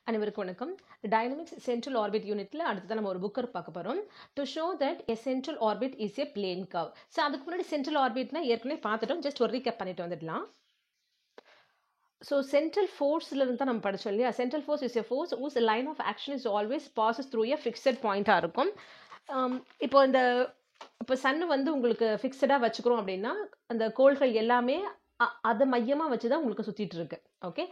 அனைவருக்கும் வணக்கம். Dynamics central orbit யூனிட்ல அடுத்ததான் நம்ம ஒரு புக்கர் பார்க்க போறோம். To show that a central orbit is a plane curve. So அதுக்கு முன்னாடி சென்ட்ரல் ஆர்பிட்னா ஏற்கனவே பார்த்துட்டோம். ஜஸ்ட் ஒரு ரீகேப் பண்ணிட்டு வந்துடலாம். ஸோ சென்ட்ரல் ஃபோர்ஸ்ல இருந்து தான் நம்ம படிச்சோம் இல்லையா? Central force is a force whose line of action is always passes through a fixed பாயிண்டாக இருக்கும். இப்போ சன்னு வந்து உங்களுக்கு ஃபிக்ஸடாக வச்சுக்கிறோம் அப்படின்னா அந்த கோள்கள் எல்லாமே அதை மையமாக வச்சு தான் உங்களுக்கு சுற்றிட்டு இருக்கு. ஓகே,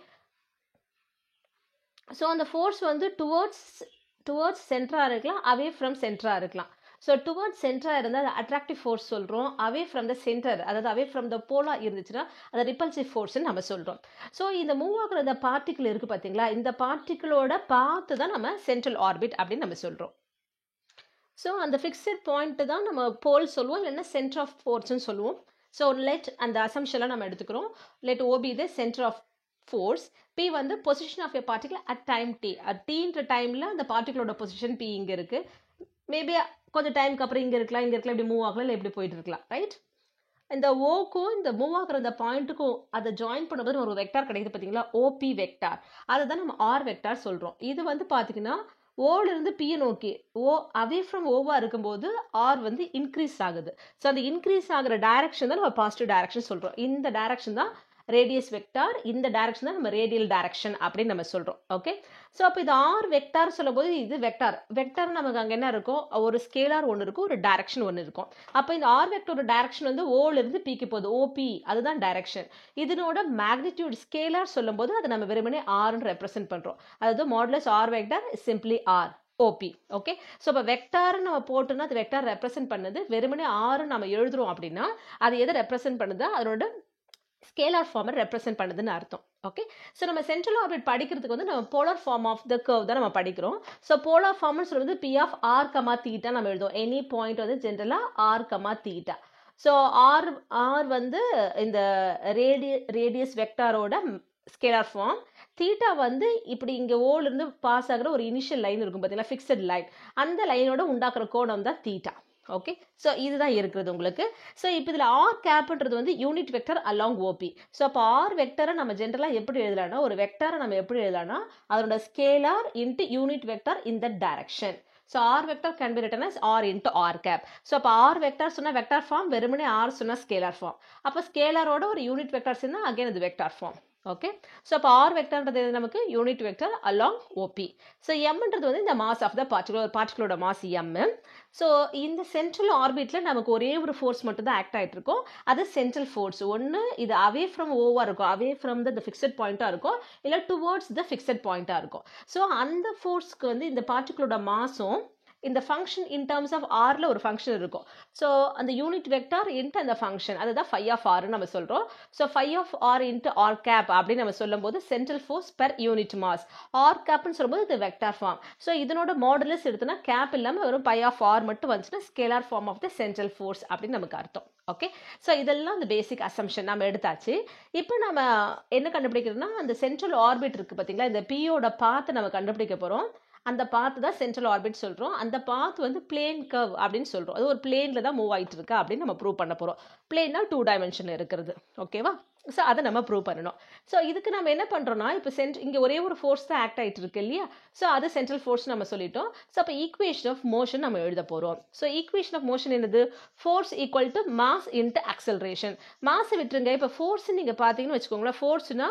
ஸோ அந்த ஃபோர்ஸ் வந்து டுவர்ட்ஸ் சென்டராக இருக்கலாம், அவே ஃப்ரம் சென்டராக இருக்கலாம். ஸோ டுவர்ட்ஸ் சென்டராக இருந்தால் அது அட்ராக்டிவ் ஃபோர்ஸ் சொல்கிறோம். அவே ஃப்ரம் த சென்டர், அதாவது அவே ஃப்ரம் த போலாக இருந்துச்சுன்னா அது ரிப்பல்சிவ் ஃபோர்ஸ்ன்னு நம்ம சொல்கிறோம். ஸோ இந்த மூவ் ஆகிற இந்த பார்ட்டிக்கிள் இருக்குது பார்த்தீங்களா, இந்த பார்ட்டிக்கிளோட பார்த்து தான் நம்ம சென்ட்ரல் ஆர்பிட் அப்படின்னு நம்ம சொல்கிறோம். ஸோ அந்த ஃபிக்ஸட் பாயிண்ட்டு தான் நம்ம போல் சொல்லுவோம், இல்லைன்னா சென்டர் ஆஃப் ஃபோர்ஸ்ன்னு சொல்லுவோம். ஸோ லெட் அந்த அசம்ஷன்லாம் நம்ம எடுத்துக்கிறோம். Let OP the centre of force. P வந்து position of a particle at time T. டீன்ற டைமில் அந்த பார்ட்டிகளோட பொசிஷன் பி இங்கே இருக்குது. மேபி கொஞ்சம் டைமுக்கு அப்புறம் இங்கே இருக்கலாம், இப்படி மூவ் ஆகலாம், இல்லை இப்படி போயிட்டு இருக்கலாம். ரைட், இந்த ஓக்கும் இந்த மூவ் ஆகிற இந்த பாயிண்ட்டுக்கும் அதை ஜாயின் பண்ணும்போது ஒரு வெக்டார் கிடைக்குது பார்த்தீங்களா, ஓபி வெக்டார். அதை தான் நம்ம ஆர் வெக்டார் சொல்கிறோம். இது வந்து பார்த்தீங்கன்னா ஓலிருந்து பியை நோக்கி அவே ஃப்ரம் ஓவா இருக்கும்போது ஆர் வந்து இன்க்ரீஸ் ஆகுது. ஸோ அந்த இன்க்ரீஸ் ஆகிற டைரக்ஷன் தான் நம்ம பாசிட்டிவ் டைரக்ஷன் சொல்கிறோம். இந்த டைரக்ஷன் தான் ரேடியஸ் வெக்டார், இந்த டைரக்ஷன் தான் நம்ம ரேடியல் டைரக்ஷன் அப்படின்னு நம்ம சொல்கிறோம். ஓகே, ஸோ அப்போ இது ஆர் வெக்டார் சொல்லும் போது இது வெக்டார் நமக்கு அங்கே என்ன இருக்கும், ஒரு ஸ்கேலார் ஒன்று இருக்கும், ஒரு டைரக்ஷன் ஒன்று இருக்கும். அப்போ இந்த ஆர் வெக்டரோட டைரக்ஷன் வந்து ஓலிருந்து பிக்கு போகுது, ஓபி, அதுதான் டைரக்ஷன். இதனோட மேக்னிடியூட் ஸ்கேலார் சொல்லும் போது அதை நம்ம வெறுமனே ஆர்ன்னு ரெப்ரசென்ட் பண்ணுறோம். அதாவது modulus r vector simply r OP. Okay, so இப்போ வெக்டார் நம்ம போட்டோம்னா அது வெக்டார் ரெப்ரசென்ட் பண்ணுது. வெறுமனே ஆறு நம்ம எழுதுறோம் அப்படின்னா அது எதை ரெப்ரசென்ட் பண்ணுது, அதனோட ஸ்கேலார் ஃபார்மை ரெப்ரசென்ட் பண்ணுதுன்னு அர்த்தம். ஓகே, ஸோ நம்ம சென்ட்ரல் ஆர்பிட் படிக்கிறதுக்கு வந்து நம்ம polar form of the curve தான் நம்ம படிக்கிறோம். ஸோ போலார் ஃபார்ம்னு சொல்றது p of r comma theta நம்ம எழுதுவோம். எனி பாயிண்ட் வந்து ஜென்ரலாக r comma theta. So r வந்து இந்த ரேடியஸ் வெக்டாரோட ஸ்கேலார் ஃபார்ம். தீட்டா வந்து இப்படி இங்கே ஓலிருந்து பாஸ் ஆகிற ஒரு இனிஷியல் லைன் இருக்கும் பார்த்தீங்களா, ஃபிக்ஸட் லைன். அந்த லைனோட உண்டாக்குற கோணம் தான் தீட்டா. ஓகே, ஸோ இதுதான் இருக்கிறது உங்களுக்கு. ஸோ இப்போ இதில் ஆர் கேப்ன்றது வந்து unit vector along OP. So அப்போ ஆர் வெக்டரை நம்ம ஜென்ரலாக எப்படி எழுதலாம்னா, ஒரு வெக்டரை நம்ம எப்படி எழுதலாம்னா அதோட scalar into unit vector in that direction. So R vector can be written as R into R cap. So அப்போ ஆர் வெக்டார் சொன்னால் வெக்டார் ஃபார்ம், வெறுமனே ஆர் சொன்னால் ஸ்கேலார் ஃபார்ம். அப்போ ஸ்கேலாரோட ஒரு யூனிட் வெக்டார் சொன்னால் அகைன் இது வெக்டார் ஃபார்ம். ஓகே, ஸோ அப்போ ஆர் வெக்டர்ன்றது நமக்கு unit vector along OP. So எம்ன்றது வந்து இந்த மாஸ் ஆஃப் த பார்ட்டிகளோட மாஸ் எம். ஸோ இந்த சென்ட்ரல் ஆர்பிட்டில் நமக்கு ஒரே ஒரு ஃபோர்ஸ் மட்டும் தான் ஆக்ட் ஆகிட்டு இருக்கும், அது சென்ட்ரல் ஃபோர்ஸ். ஒன்று இது அவே ஃப்ரம் ஓவாக இருக்கும், அவே ஃப்ரம் த ஃபிக்ஸட் பாயிண்ட்டாக இருக்கும், இல்லை டுவர்ட்ஸ் த ஃபிக்ஸட் பாயிண்ட்டாக இருக்கும். ஸோ அந்த ஃபோர்ஸ்க்கு வந்து இந்த பார்ட்டிகளோட மாஸும் இந்த ஃபங்க்ஷன் இன் டர்ம்ஸ் ஆஃப் ஆரில் ஒரு ஃபங்க்ஷன் இருக்கும். ஸோ அந்த யூனிட் வெக்டார் இன்ட்டு அந்த ஃபங்க்ஷன், அதுதான் ஃபை ஆஃப் ஆர்னு நம்ம சொல்கிறோம். So phi of R into R cap அப்படின்னு நம்ம சொல்லும் போது central force per unit mass. R கேப்னு சொல்லும்போது இது வெக்டார் ஃபார்ம். ஸோ இதனோட மாடுலஸ் எடுத்தோன்னா கேப் இல்லாமல் வெறும் பை ஆஃப் ஆர் மட்டும் வந்துச்சுன்னா scalar form of the central force அப்படின்னு நமக்கு அர்த்தம். ஓகே, ஸோ இதெல்லாம் அந்த பேசிக் அசம்ஷன் நம்ம எடுத்தாச்சு. இப்போ நம்ம என்ன கண்டுபிடிக்கிறோம்னா அந்த சென்ட்ரல் ஆர்பிட் இருக்குது பார்த்தீங்களா, இந்த பியோட பாத்தை நம்ம கண்டுபிடிக்க போகிறோம். அந்த பாத்து தான் சென்ட்ரல் ஆர்பிட் சொல்கிறோம். அந்த பாத் வந்து பிளேன் கர்வ் அப்படின்னு சொல்கிறோம். அது ஒரு பிளேனில் தான் மூவ் ஆகிட்டு இருக்கா அப்படின்னு நம்ம ப்ரூவ் பண்ண போகிறோம். பிளேன்னா 2 டைமென்ஷனில் இருக்கிறது. ஓகேவா? ஸோ அதை நம்ம ப்ரூவ் பண்ணணும். ஸோ இதுக்கு நம்ம என்ன பண்ணுறோம்னா, இப்போ இங்கே ஒரே ஒரு ஃபோர்ஸ் தான் ஆக்ட் ஆகிட்டு இருக்கு இல்லையா, ஸோ அது சென்ட்ரல் ஃபோர்ஸ் நம்ம சொல்லிட்டோம். ஸோ அப்போ ஈக்குவேஷன் ஆஃப் மோஷன் நம்ம எழுத போகிறோம். ஸோ ஈக்குவேஷன் ஆஃப் மோஷன் என்னது, force equal to mass into acceleration. மாஸை விட்டுருங்க. இப்போ ஃபோர்ஸ் நீங்கள் பார்த்தீங்கன்னு வச்சுக்கோங்களேன், ஃபோர்ஸ்னா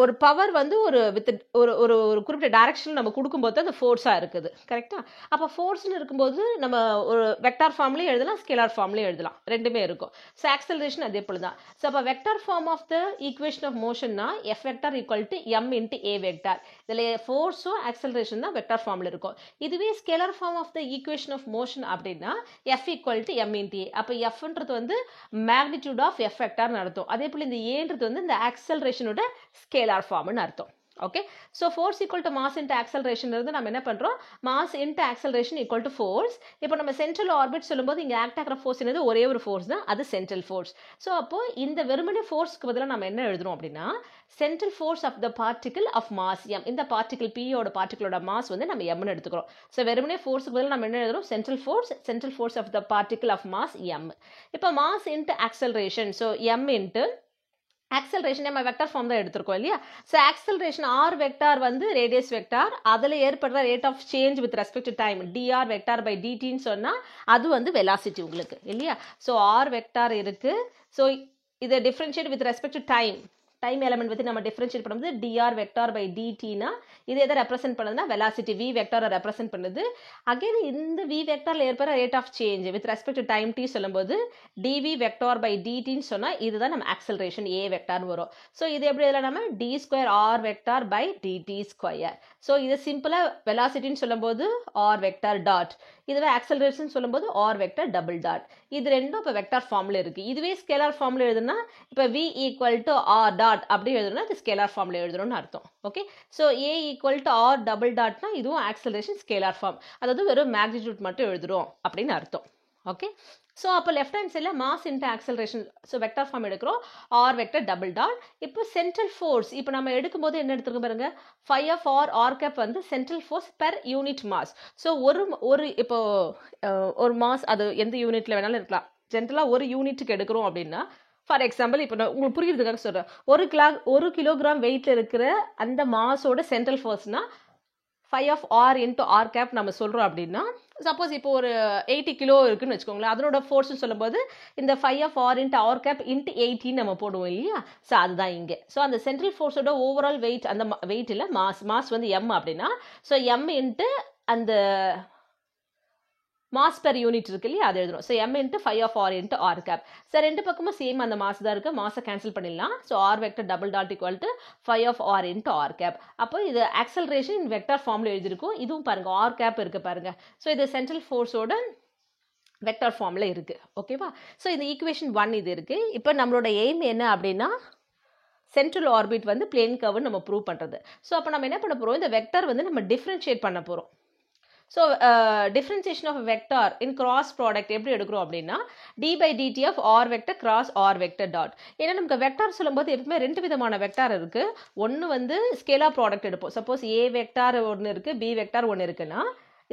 ஒரு பவர் வந்து ஒரு ஒரு குறிப்பிட்ட டைரக்ஷன் நம்ம கொடுக்கும்போது அந்த ஃபோர்ஸாக இருக்குது. கரெக்டாக? அப்போ ஃபோர்ஸ்னு இருக்கும்போது நம்ம ஒரு வெக்டார் ஃபார்ம்லேயும் எழுதலாம், ஸ்கேலார் ஃபார்ம்லேயும் எழுதலாம், ரெண்டுமே இருக்கும். ஸோ ஆக்சலரேஷன் அதே போல தான். ஸோ அப்போ vector form of the equation of மோஷன்னா F vector equal to M into A vector. இதில் ஃபோர்ஸும் ஆக்சலரேஷன் தான் வெக்டார் ஃபார்மில் இருக்கும். இதுவே scalar form of the equation of motion அப்படின்னா F equal to M into A. அப்போ எஃப்ன்றது வந்து மேக்னிடியூட் ஆஃப் எஃப் வெக்டார்னு அர்த்தம். அதே போல் இந்த ஏன்றது வந்து இந்த ஆக்சலரேஷனோட ஸ்கேலார் ஃபார்ம்னு அர்த்தம். Okay, so force equal to mass into acceleration இருந்து நம்ம என்ன பண்ணுறோம், mass into acceleration equal to force. இப்போ நம்ம சென்ட்ரல் ஆர்பிட் சொல்லும்போது இங்கே ஆக்ட் ஆகிற ஃபோர்ஸ் என்னது, ஒரே ஒரு ஃபோர்ஸ் தான், அது சென்ட்ரல் ஃபோர்ஸ். ஸோ அப்போ இந்த வெறுமனே ஃபோர்ஸ்க்கு பதிலாக நம்ம என்ன எழுதுறோம் அப்படின்னா central force of the particle of mass m. இந்த பார்ட்டிகளோட மாஸ் வந்து நம்ம எம்னு எடுத்துக்கிறோம். ஸோ வெறுமனே ஃபோர்ஸுக்கு பதிலாக நம்ம என்ன எழுதுறோம், central force of the particle of mass M. இப்போ mass into acceleration, so M into acceleration நம்ம வெக்டார் ஃபார்ம் தான் எடுத்திருக்கோம் இல்லையா. ஸோ ஆக்சலரேஷன் ஆர் வெக்டார் வந்து ரேடியஸ் வெக்டார், அதில் ஏற்படுற rate of change with respect to time dr vector by டிடின்னு சொன்னால் அது வந்து வெலாசிட்டி உங்களுக்கு இல்லையா. ஸோ ஆர் வெக்டார் இருக்கு. ஸோ இதை differentiate with respect to time element பற்றி நம்ம டிஃப்ரென்ஷியேட் பண்ணும்போது டிஆர் வெக்டார் பை டிடினா இது எதை ரெப்ரசென்ட் பண்ணுதுன்னா வெலாசிட்டி வி வெக்டாரை ரெப்ரசென்ட் பண்ணுது. அகைன் இந்த வி வெக்டாரில் ஏற்படுற rate of change with respect to time t சொல்லும்போது டிவி வெக்டார் பை டிடின்னு சொன்னால் இதுதான் நம்ம ஆக்சலரேஷன் ஏ வெக்டார்னு வரும். ஸோ இது எப்படி இதில் நம்ம d square r vector by d t square. So இது சிம்பிளாக வெலாசிட்டின்னு சொல்லும்போது ஆர் வெக்டார் டாட், இதுவே ஆக்சலரேஷன் சொல்லும்போது ஆர் வெக்டார் டபுள் டாட். இது ரெண்டும் இப்போ வெக்டார் ஃபார்மில் இருக்குது. இதுவே ஸ்கேலார் ஃபார்மில் எழுதுனா இப்போ V equal to R dot அப்படி எழுதுனா இது ஸ்கேலார் ஃபார்மில் எழுதுறோம்னு அர்த்தம். Okay. So A equal to R double டாட்னா இதுவும் ஆக்சலரேஷன் ஸ்கேலார் ஃபார்ம், அதாவது வெறும் மேக்னிடியூட் மட்டும் எழுதுறோம் அப்படின்னு அர்த்தம். ஓகே. ஸோ அப்போ லெஃப்ட் ஹேண்ட் சைடில் mass into acceleration, so vector form எடுக்கிறோம் ஆர் வெக்டர் டபுள் டாட். இப்போ சென்ட்ரல் ஃபோர்ஸ் இப்போ நம்ம எடுக்கும்போது என்ன எடுத்துருக்க பாருங்க, ஃபை ஆஃப் ஆர் கேப் வந்து central force per unit mass. So ஒரு இப்போ ஒரு மாஸ் அது எந்த யூனிட்ல வேணாலும் இருக்கலாம். ஜென்ரலாக ஒரு யூனிட்டுக்கு எடுக்கிறோம் அப்படின்னா ஃபார் எக்ஸாம்பிள் இப்போ நான் உங்களுக்கு புரியுறதுக்காக சொல்கிறேன், ஒரு கிலோகிராம் வெயிட்டில் இருக்கிற அந்த மாஸோட சென்ட்ரல் ஃபோர்ஸ்னா phi of R into R cap நம்ம சொல்கிறோம் அப்படின்னா, சப்போஸ் இப்போ ஒரு 80 கிலோ இருக்குன்னு வச்சுக்கோங்களேன், அதனோட ஃபோர்ஸ்னு சொல்லும்போது இந்த phi of R into R cap into 80 நம்ம போடுவோம் இல்லையா. ஸோ அதுதான் இங்கே. ஸோ அந்த சென்ட்ரல் ஃபோர்ஸோட ஓவரால் வெயிட், அந்த வெயிட் இல்லை மாஸ் வந்து எம் அப்படின்னா, ஸோ எம் இன்ட்டு அந்த மாஸ் பெர் யூனிட் இருக்கு இல்லையா அது எழுதணும். So M into phi of R into R cap. So ரெண்டு பக்கமும் சேம் அந்த மாஸ் தான் இருக்குது, மாஸை கேன்சல் பண்ணிடலாம். So R vector double dot equal to five of R into R cap. அப்போ இது ஆக்சலரேஷன் இன் வெக்டார் ஃபார்மில் எழுதியிருக்கும். இதுவும் பாருங்கள் ஆர் கேப் இருக்குது பாருங்கள். ஸோ இது சென்ட்ரல் ஃபோர்ஸோட வெக்டார் ஃபார்மில் இருக்குது. ஓகேவா. ஸோ இந்த ஈக்குவேஷன் 1 இது இருக்குது. இப்போ நம்மளோட எய்ம் என்ன அப்படின்னா சென்ட்ரல் ஆர்பிட் வந்து பிளேன் கர்வ்னு நம்ம ப்ரூவ் பண்ணுறது. ஸோ அப்போ நம்ம என்ன பண்ண போகிறோம், இந்த வெக்டார் வந்து நம்ம டிஃப்ரென்ஷியேட் பண்ண போகிறோம். So differentiation of vector in cross product எப்படி எடுக்கிறோம் அப்படின்னா d by DD of R vector cross R vector dot. ஏன்னா நமக்கு வெக்டார் சொல்லும்போது எப்பவுமே ரெண்டு விதமான வெக்டார் இருக்குது. ஒன்று வந்து ஸ்கேலார் ப்ராடக்ட் எடுப்போம். சப்போஸ் ஏ வெக்டார் ஒன்று இருக்குது, பி வெக்டார் ஒன்று இருக்குன்னா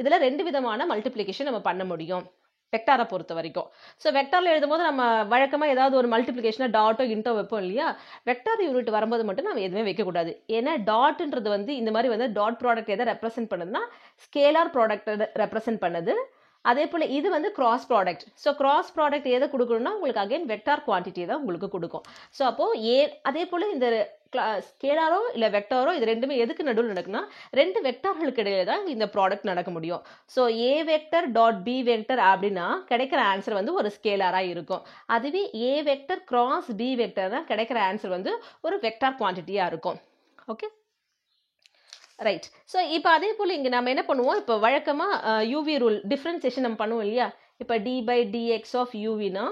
இதில் ரெண்டு விதமான மல்டிப்ளிகேஷன் நம்ம பண்ண முடியும் வெக்டாரை பொறுத்த வரைக்கும். ஸோ வெக்டாரில் எழுதும்போது நம்ம வழக்கமாக ஏதாவது ஒரு மல்டிப்ளிகேஷனாக டாட்டோ இன்ட்டோ வைப்போம் இல்லையா. வெக்டார் யூனிட் வரும்போது மட்டும் நம்ம எதுவுமே வைக்கக்கூடாது. ஏன்னா டாட்ன்றது வந்து இந்த மாதிரி வந்து டாட் ப்ராடக்ட் எதை ரெப்ரசென்ட் பண்ணுதுன்னா ஸ்கேலார் ப்ராடக்ட் ரெப்ரசென்ட் பண்ணுது. அதே போல் இது வந்து cross product. So cross product எதை கொடுக்கணும்னா உங்களுக்கு அகைன் வெக்டார் குவான்டிட்டி தான் உங்களுக்கு கொடுக்கும். ஸோ அப்போது அதே போல் இந்த ஸ்கேலாரோ இல்லை வெக்டாரோ இது ரெண்டுமே எதுக்கு நடுவில் நடக்குன்னா ரெண்டு வெக்டார்களுக்கு இடையில தான் இந்த ப்ராடக்ட் நடக்க முடியும். So a vector dot b vector அப்படின்னா கிடைக்கிற ஆன்சர் வந்து ஒரு ஸ்கேலாராக இருக்கும். அதுவே a vector cross b vector தான் கிடைக்கிற ஆன்சர் வந்து ஒரு வெக்டார் குவான்டிட்டியாக இருக்கும். Okay right. ஸோ இப்போ அதே போல் இங்கே நம்ம என்ன பண்ணுவோம், இப்போ வழக்கமாக யூவி ரூல் டிஃப்ரென்சியேஷன் நம்ம பண்ணுவோம் இல்லையா. இப்போ டி பை டிஎக்ஸ் ஆஃப் யூவினா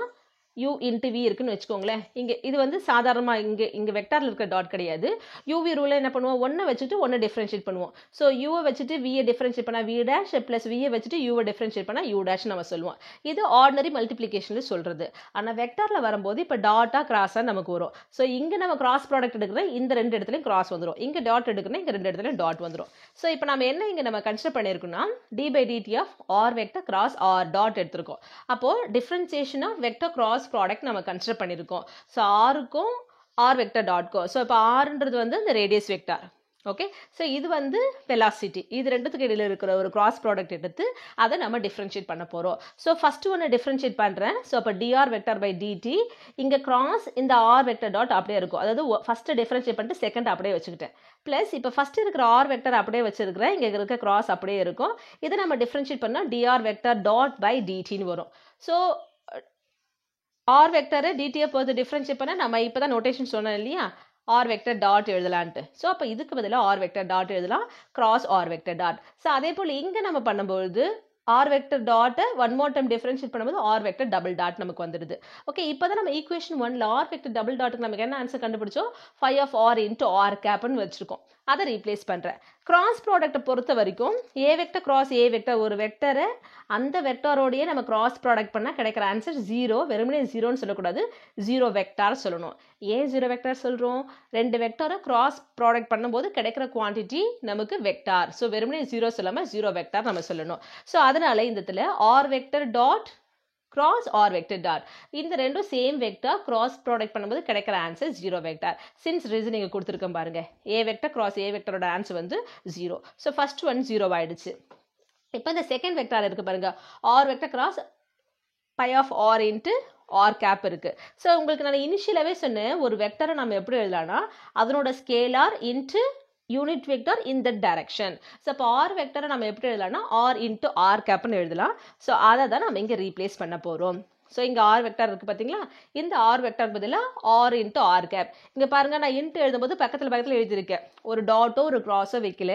u இன்ட்டு வி இருக்குன்னு வச்சுக்கோங்களேன். இங்கே இது வந்து சாதாரணமாக இங்கே வெக்டாரில் இருக்க டாட் கிடையாது. யூவி ரூலில் என்ன பண்ணுவோம், ஒன்றை வச்சுட்டு ஒன்று டிஃப்ரென்ஷியேட் பண்ணுவோம். ஸோ யூவை வச்சுட்டு வியை டிஃப்ரென்ஷியேட் பண்ணால் வி டேஷ் ப்ளஸ் வியை வச்சுட்டு யூவை டிஃப்ரென்ஷியேட் பண்ணால் யூ டேஷ் நம்ம சொல்லுவோம். இது ஆர்டினரி மல்டிப்ளிகேஷனில் சொல்கிறது. ஆனால் வெக்டாரில் வரும்போது இப்போ டாட்டாக கிராஸாக நமக்கு வரும். ஸோ இங்கே நம்ம கிராஸ் ப்ராடக்ட் எடுக்கிறோம், இந்த ரெண்டு இடத்துலையும் கிராஸ் வந்துடும். இங்கே டாட் எடுக்கிறோம், இங்கே ரெண்டு இடத்துலையும் டாட் வந்துடும். ஸோ இப்போ நம்ம என்ன இங்கே நம்ம கன்சிடர் பண்ணியிருக்கோம்னா d by DD of R vector cross R dot எடுத்திருக்கோம். அப்போது differentiation of vector cross product நம்ம கன்சிடர் பண்ணியிருக்கோம். ஸோ ஆருக்கும் ஆர் வெக்டர் டாட்க்கும். ஸோ இப்போ ஆர்ன்றது வந்து இந்த ரேடியஸ் வெக்டார். ஓகே. ஸோ இது வந்து வெலாசிட்டி. இது ரெண்டுத்துக்கு இடையில இருக்கிற ஒரு கிராஸ் ப்ராடக்ட் எடுத்து அதை நம்ம டிஃப்ரென்ஷியேட் பண்ண போகிறோம். ஸோ ஃபஸ்ட்டு ஒன்று டிஃப்ரென்ஷியேட் பண்ணுறேன். ஸோ அப்போ டிஆர் வெக்டார் பை டிடி இங்கே கிராஸ் இந்த ஆர் வெக்டர் டாட் அப்படியே இருக்கும். அதாவது ஃபஸ்ட்டு டிஃப்ரென்ஷியேட் பண்ணிட்டு செகண்ட் அப்படியே வச்சுக்கிட்டேன். ப்ளஸ் இப்போ ஃபஸ்ட்டு இருக்கிற ஆர் வெக்டர் அப்படியே வச்சிருக்கிறேன், இங்கே இருக்க கிராஸ் அப்படியே இருக்கும். இதை நம்ம டிஃப்ரென்ஷியேட் பண்ணால் டிஆர் வெக்டார் டாட் பை டிடின்னு வரும். ஸோ ஆர் வெக்டரை டிடியை பொறுத்து டிஃப்ரென்ஷியேட் பண்ண நம்ம இப்போ தான் நோட்டேஷன் சொன்னோம் இல்லையா, ஆர் வெக்டர் டாட் எழுதலான்ட்டு. ஸோ அப்போ இதுக்கு பதிலாக ஆர் வெக்டர் டாட் எழுதலாம், cross R vector dot. So அதே போல் இங்கே நம்ம பண்ணும்போது ஆர் வெக்டர் டாட்டை ஒன் மோர் டைம் டிஃப்ரென்ஷியேட் பண்ணும்போது ஆர் வெக்டர் டபுள் டாட் நமக்கு வந்துடுது. ஓகே. இப்போ தான் நம்ம ஈக்குவேஷன் 1ல் ஆர் வெக்டர் டபுள் டாட்டுக்கு நமக்கு என்ன ஆன்சர் கண்டுபிடிச்சோம், phi of R into R கேப்னு வச்சுருக்கோம். அதை ரீப்ளேஸ் பண்ணுறேன். கிராஸ் ப்ராடக்ட்டை பொறுத்த வரைக்கும் A vector cross A vector ஒரு வெக்டரை அந்த வெக்டாரோடையே நம்ம கிராஸ் ப்ராடக்ட் பண்ணால் கிடைக்கிற ஆன்சர் 0. வெறுமனே 0ன்னு சொல்லக்கூடாது, 0 வெக்டார் சொல்லணும். ஏன் 0 வெக்டார் சொல்கிறோம், ரெண்டு வெக்டாரை கிராஸ் ப்ராடக்ட் பண்ணும்போது கிடைக்கிற குவான்டிட்டி நமக்கு வெக்டார். ஸோ வெறுமனே 0 சொல்லாமல் 0 வெக்டார் நம்ம சொல்லணும். ஸோ அதனால இந்த இடத்துல r vector dot cross or vector dot. இந்த ரெண்டும் சேம் வெக்டர் கிராஸ் ப்ராடக்ட் பண்ணும்போது கிடைக்கிற ஆன்சர் 0 வெக்டர். சின்ஸ் ரீசனிங் கொடுத்துருக்கேன் பாருங்க, a வெக்டர் கிராஸ் a வெக்டரோட ஆன்சர் வந்து 0. ஸோ ஃபர்ஸ்ட் ஒன் 0 ஆயிடுச்சு. இப்போ இந்த செகண்ட் வெக்டர் இருக்கு பாருங்க, r vector cross phi of r into R cap இருக்கு. ஸோ உங்களுக்கு நான் இனிஷியலாகவே சொன்னேன், ஒரு வெக்டரை நம்ம எப்படி எழுதலாம்னா அதனோட scalar into unit vector in that direction. So இப்போ ஆர் வெக்டரை நம்ம எப்படி எழுதலாம்னா ஆர் இன்ட்டு ஆர் கேப்னு எழுதலாம். ஸோ அதை தான் நம்ம இங்கே ரீப்ளேஸ் பண்ண போகிறோம். ஸோ இங்கே ஆர் வெக்டர் இருக்குது பார்த்தீங்களா, இந்த ஆர் வெக்டர் பதிலாக ஆர் இன்ட்டு ஆர் கேப். இங்கே பாருங்கள், நான் இன்ட்டு எழுதும்போது பக்கத்தில் எழுதியிருக்கேன், ஒரு டாட்டோ ஒரு கிராஸோ வைக்கல,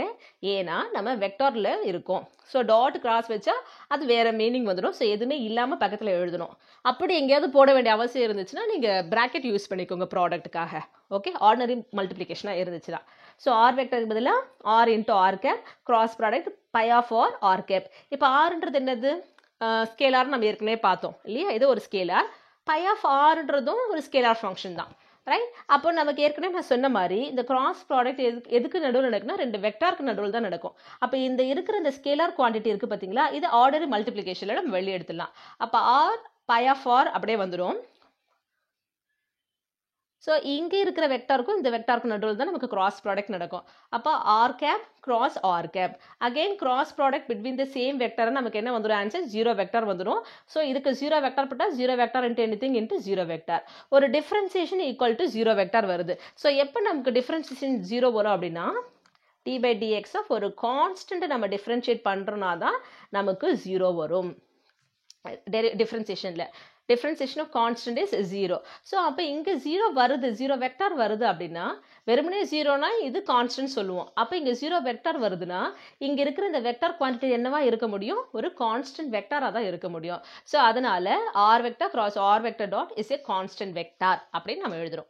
ஏன்னா நம்ம வெக்டரில் இருக்கோம். ஸோ டாட் கிராஸ் வச்சா அது வேறு மீனிங் வந்துடும். ஸோ எதுவுமே இல்லாமல் பக்கத்தில் எழுதணும். அப்படி எங்கேயாவது போட வேண்டிய அவசியம் இருந்துச்சுன்னா நீங்கள் ப்ராக்கெட் யூஸ் பண்ணிக்கோங்க ப்ராடக்ட்டுக்காக. ஓகே, ஆர்டினரி மல்டிப்ளிகேஷனாக இருந்துச்சுன்னா. ஸோ ஆர் வெக்டருக்கு பதிலாக r into R cap cross product phi of r cap. இப்போ ஆர்ன்றது என்னது, ஸ்கேலார் நம்ம ஏற்கனவே பார்த்தோம் இல்லையா, இது ஒரு ஸ்கேலார். பை ஆஃப் ஆர்ன்றதும் ஒரு ஸ்கேலார் ஃபங்க்ஷன் தான், ரைட். அப்போ நமக்கு ஏற்கனவே நான் சொன்ன மாதிரி இந்த கிராஸ் ப்ராடக்ட் எதுக்கு நடுவில் நடக்குன்னா ரெண்டு வெக்டாருக்கு நடுவில் தான் நடக்கும். அப்போ இந்த இருக்கிற இந்த ஸ்கேலார் குவான்டிட்டி இருக்குது பார்த்தீங்களா, இது ஆர்டரி மல்டிப்ளிகேஷனில் நம்ம வெளியே எடுத்துடலாம். அப்போ ஆர் பை ஆஃப் ஆர் அப்படியே வந்துடும். ஸோ இங்கே இருக்கிற வெக்டாருக்கும் இந்த வெக்டாருக்கும் நடுவில் தான் நமக்கு கிராஸ் ப்ராடக்ட் நடக்கும். அப்போ r cap cross R cap, again cross product between the same vector நமக்கு என்ன வந்துடும், ஆன்சர் 0 வெக்டார் வந்துடும். ஸோ இதுக்கு 0 வெக்டார் போட்டால் 0 vector into anything into 0 vector. ஒரு டிஃப்ரென்சியேஷன் ஈக்குவல் டு 0 வெக்டார் வருது. ஸோ எப்போ நமக்கு டிஃப்ரென்சியேஷன் 0 வரும் அப்படின்னா டி பை டிஎக்ஸ் ஆஃப் ஒரு கான்ஸ்டன்ட் நம்ம டிஃப்ரென்ஷியேட் பண்ணுறோன்னா தான் நமக்கு 0 வரும். டிஃப்ரென்சியேஷனில் differentiation of constant is 0. So அப்போ இங்கே 0 வருது, 0 வெக்டார் வருது அப்படின்னா வெறுமனே 0னா இது கான்ஸ்டன்ட் சொல்லுவோம். அப்போ இங்கே 0 வெக்டார் வருதுன்னா இங்கே இருக்கிற இந்த வெக்டார் குவான்டிட்டி என்னவா இருக்க முடியும், ஒரு கான்ஸ்டன்ட் வெக்டாராக தான் இருக்க முடியும். ஸோ அதனால r vector cross R vector dot is a constant vector அப்படின்னு நம்ம எழுதுறோம்.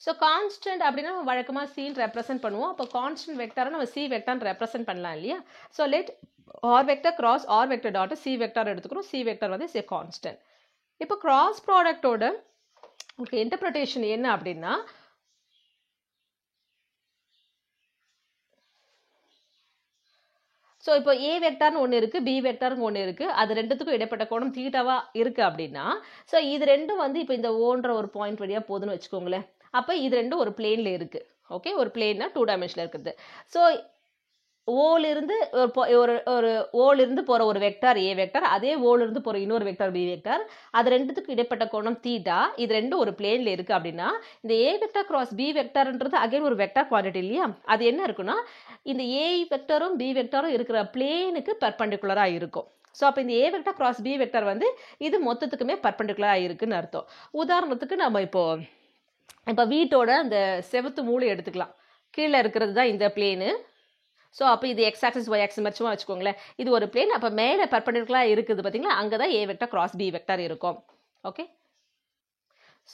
ஸோ கான்ஸ்டன்ட் அப்படின்னா நம்ம வழக்கமாக சீன் ரெப்ரசென்ட் பண்ணுவோம். அப்போ கான்ஸ்டன்ட் வெக்டாரை நம்ம சி வெக்டார்னு ரெப்ரசென்ட் பண்ணலாம் இல்லையா. So let r vector cross R vector dot c vector எடுத்துக்கிறோம். சி வெக்டார் வந்து இஸ் ஏ கான்ஸ்டன்ட். இப்போ கிராஸ் ப்ராடக்டோட உங்களுக்கு இன்டர்பிரிட்டேஷன் என்ன அப்படின்னா, ஸோ இப்போ ஏ வெக்டார்னு ஒன்று இருக்குது, பி வெக்டார்னு ஒன்று இருக்குது, அது ரெண்டுத்துக்கும் இடைப்பட்ட கோணம் தீட்டாவாக இருக்குது அப்படின்னா, ஸோ இது ரெண்டும் வந்து இப்போ இந்த ஓன்ற ஒரு பாயிண்ட் வழியாக போகுதுன்னு வச்சுக்கோங்களேன். அப்போ இது ரெண்டும் ஒரு பிளேனில் இருக்குது. ஓகே, ஒரு பிளேன்னா 2 டைமென்ஷனில் இருக்குது. ஸோ ஓலிருந்து ஒரு ஓலிருந்து போகிற ஒரு வெக்டார் ஏ வெக்டார், அதே ஓலிருந்து போகிற இன்னொரு வெக்டார் பி வெக்டார், அது ரெண்டுத்துக்கும் இடைப்பட்ட கோணம் தீட்டா, இது ரெண்டும் ஒரு பிளேனில் இருக்குது அப்படின்னா இந்த ஏ வெக்டார் கிராஸ் பி வெக்டார்ன்றது அகைன் ஒரு வெக்டார் குவான்டிட்டி இல்லையா. அது என்ன இருக்குன்னா இந்த ஏ வெக்டாரும் பி வெக்டாரும் இருக்கிற பிளேனுக்கு பர்பண்டிகுலராக இருக்கும். ஸோ அப்போ இந்த ஏ வெக்டார் கிராஸ் பி வெக்டார் வந்து இது மொத்தத்துக்குமே பர்பண்டிகுலராக இருக்குன்னு அர்த்தம். உதாரணத்துக்கு நம்ம இப்போ வீட்டோட அந்த செவத்து மூளை எடுத்துக்கலாம். கீழே இருக்கிறது தான் இந்த பிளேனு. ஸோ அப்போ இது எக்ஸ் ஆக்சிஸ் ஒய் ஆக்சிஸ் மச்சுமா வச்சுக்கோங்களேன். இது ஒரு பிளேன். அப்போ மேலே பர்பண்டிகுலராக இருக்குது பார்த்தீங்களா, அங்கே தான் ஏ வெக்டார் கிராஸ் பி வெக்டார் இருக்கும். ஓகே,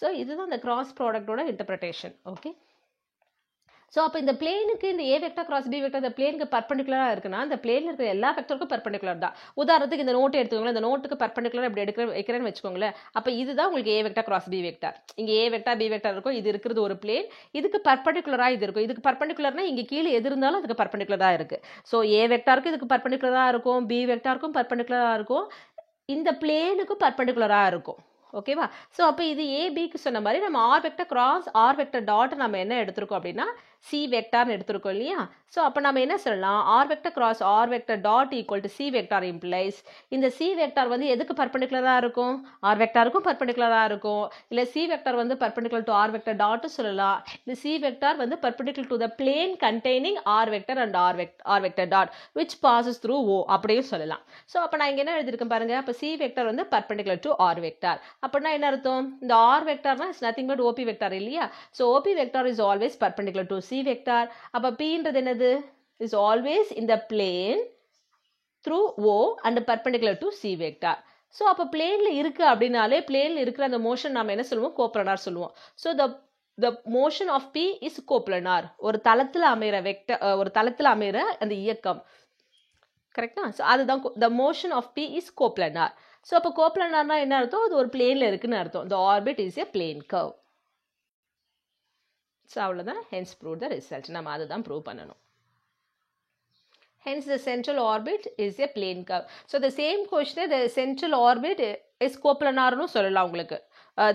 ஸோ இதுதான் இந்த கிராஸ் ப்ராடக்டோட இன்டர்பிரிட்டேஷன். ஓகே, ஸோ அப்போ இந்த பிளேனுக்கு இந்த ஏ வெக்டார் கிராஸ் பி வெக்டார் இந்த பிளேனுக்கு பர்பண்டிகுலராக இருக்குன்னா இந்த பிளேனில் இருக்கிற எல்லா வெக்டருக்கும் பர்பண்டிகுலர் தான். உதாரணத்துக்கு இந்த நோட்டை எடுத்துக்கோங்களேன், இந்த நோட்டுக்கு பர்பண்டிகுலர் இப்படி வைக்கிறேன்னு வச்சுக்கோங்களேன். அப்போ இதுதான் உங்களுக்கு ஏ வெக்டார் கிராஸ் பி வெக்டார். இங்கே ஏ வெக்டார் பி வெக்டார் இருக்கும், இது இருக்கிறது ஒரு பிளேன், இதுக்கு பர்பண்டிகுலராக இது இருக்கும். இதுக்கு பர்பண்டிகுலர்னா இங்கே கீழே எது இருந்தாலும் அதுக்கு பர்பண்டிகுலராக இருக்குது. ஸோ ஏ வெக்டாருக்கு இதுக்கு பர்பண்டிகுலராக இருக்கும், பி வெக்டாருக்கும் பர்பண்டிகுலராக இருக்கும், இந்த பிளேனுக்கும் பர்பண்டிகுலராக இருக்கும். ஓகேவா. ஸோ அப்போ இது ஏபிக்கு சொன்ன மாதிரி நம்ம r vector cross R vector dot நம்ம என்ன எடுத்திருக்கோம் அப்படின்னா சி வெக்டார்னு எடுத்திருக்கோம் இல்லையா. ஸோ அப்போ நம்ம என்ன சொல்லலாம், R vector cross R vector dot equal to C vector implies இந்த சி வெக்டார் வந்து எதுக்கு பர்பண்டிகுலராக இருக்கும், ஆர் வெக்டாருக்கும் பர்பண்டிகுலராக இருக்கும். இல்லை சி வெக்டார் வந்து perpendicular to R vector dot சொல்லலாம். இந்த சி வெக்டார் வந்து perpendicular to the plane containing R vector and R vector dot which passes through O அப்படியும் சொல்லலாம். ஸோ அப்போ நான் இங்கே என்ன எழுதியிருக்கேன் பாருங்க, அப்போ சி வெக்டார் வந்து பர்பண்டிகுலர் டு ஆர் வெக்டார். அப்படின்னா என்ன அர்த்தம், இந்த ஆர் வெக்டார்னா it's nothing but OP vector இல்லையா. So OP vector is always perpendicular to C vector. அப்போ பீன்றது என்னது, is always in the plane through O and perpendicular to C vector. So அப்போ பிளேன்ல இருக்கு அப்படின்னாலே பிளேன்ல இருக்கிற அந்த மோஷன் நம்ம என்ன சொல்லுவோம், கோப்ளனார் சொல்லுவோம். So the motion of P is coplanar. ஒரு தளத்தில் அமைகிற வெக்டர், ஒரு தளத்தில் அமைகிற அந்த இயக்கம், கரெக்டா. ஸோ அதுதான் the motion of P is coplanar. So அப்போ கோப்ளனார்னா என்ன அர்த்தம், அது ஒரு பிளேன்ல இருக்குன்னு அர்த்தம். the orbit is a plane curve. So அவ்வளோதான், hence prove the result. நம்ம அதுதான் ப்ரூவ் பண்ணணும். Hence, the central orbit is a plane curve. So, the same question, the central orbit is coplanar nu சொல்லலாம் உங்களுக்கு.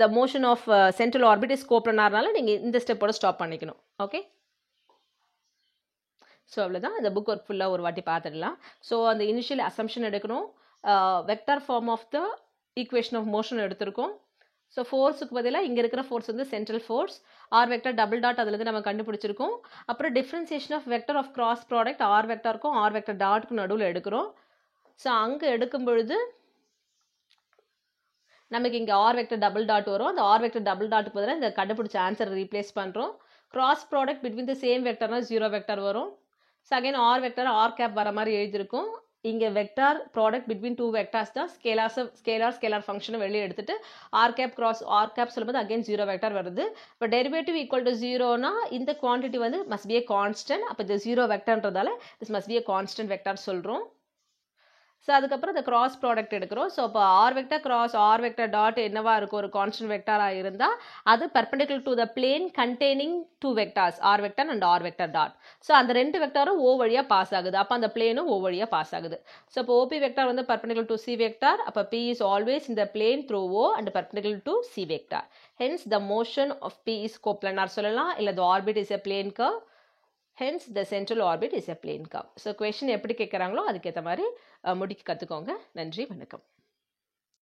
The motion of central orbit is coplanar-னால நீங்க இந்த ஸ்டெப்போட stop பண்ணிக்கணும். Okay. So அவ்வளோதான். அந்த புக் ஒர்க் ஃபுல்லாக ஒரு வாட்டி பார்த்துடலாம். ஸோ அந்த இனிஷியல் அசம்ஷன் எடுக்கணும். Vector form of the equation of motion எடுத்திருக்கோம். ஸோ ஃபோர்ஸுக்கு பதிலாக இங்கே இருக்கிற ஃபோர்ஸ் வந்து central force. R vector double dot அதுலேருந்து நம்ம கண்டுபிடிச்சிருக்கோம். அப்புறம் differentiation of vector of cross product R வெக்டருக்கும் ஆர் வெக்டர் டாட்டுக்கும் நடுவில் எடுக்கிறோம். ஸோ அங்கே எடுக்கும் பொழுது நமக்கு இங்கே ஆர் வெக்டர் டபுள் டாட் வரும். அந்த ஆர் வெக்டர் டபுள் டாட்டுக்கு பதிலாக இந்த கண்டுபிடிச்ச ஆன்சர் ரீப்ளேஸ் பண்ணுறோம். Cross product between the same வெக்டர்னா 0 வெக்டர் வரும். So again R vector R cap வர மாதிரி எழுதியிருக்கும். இங்கே வெக்டார் ப்ராடக்ட் பிட்வீன் 2 வெக்டார்ஸ் தான் ஸ்கேலார் ஃபங்க்ஷனை வெளியே எடுத்துட்டு R cap cross R cap சொல்லும்போது அகைன் 0 வெக்டார் வருது. இப்போ டெரிவேட்டிவ் ஈக்குவல் டு 0னா இந்த குவான்டிட்டி வந்து மஸ்ட் பி ஏ கான்ஸ்டன்ட். அப்போ இந்த 0 வெக்டர்ன்றதால this must be a constant vector சொல்கிறோம். ஸோ அதுக்கப்புறம் இந்த கிராஸ் ப்ராடக்ட் எடுக்கிறோம். ஸோ இப்போ R vector cross R vector dot என்னவா இருக்கும், ஒரு கான்ஸ்டன்ட் வெக்டாராக இருந்தால் அது perpendicular to the plane containing 2 vectors R vector and R vector dot. So அந்த 2 வெக்டாரும் ஓ வழியாக பாஸ் ஆகுது. அப்போ அந்த பிளேனும் ஓ வழியாக பாஸ் ஆகுது. ஸோ இப்போ ஓபி வெக்டார் வந்து பெர்பெண்டிகுலர் டு சி வெக்டார். அப்போ பி இஸ் ஆல்வேஸ் இந்த plane through O and perpendicular to C vector. Hence the motion of P is coplanar சொல்லலாம். இல்லை the orbit is a plane curve. Hence, the central orbit is a plane curve. So, question எப்படி கேட்குறாங்களோ அதுக்கேற்ற மாதிரி முடிக்க கற்றுக்கோங்க. நன்றி, வணக்கம்.